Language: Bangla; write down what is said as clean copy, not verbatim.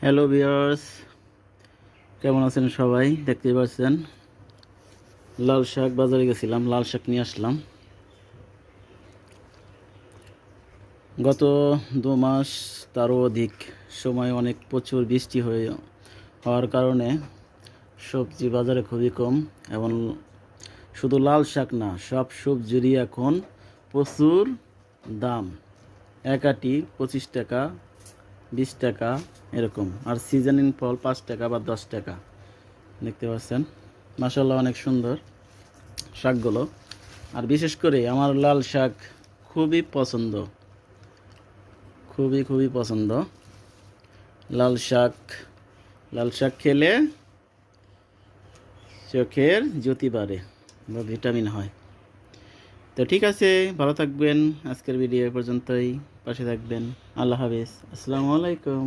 হ্যালো ভিউয়ার্স, কেমন আছেন সবাই? দেখতেই পাচ্ছেন লাল শাক বাজারে গেছিলাম, লাল শাক নিয়ে আসলাম। গত 2 মাস তারও অধিক সময় অনেক প্রচুর বৃষ্টি হওয়ার কারণে সবজি বাজারে খুবই কম, এবং শুধু লাল শাক না, সব সবজিরই এখন প্রচুর দাম। এক আটি 25 টাকা, 20 টাকা এরকম। আর সিজনিং ফল 5 টাকা বা 10 টাকা। দেখতে পাচ্ছেন মাশাআল্লাহ, অনেক সুন্দর শাকগুলো। আর বিশেষ করে আমার লাল শাক খুবই পছন্দ, খুবই পছন্দ। লাল শাক লাল শাক খেলে চোখের জ্যোতি বাড়ে বা ভিটামিন হয়। তো ঠিক আছে, ভালো থাকবেন। আজকের ভিডিও পর্যন্তই, পাশে থাকবেন। আল্লাহ হাফেজ, আসসালামু আলাইকুম।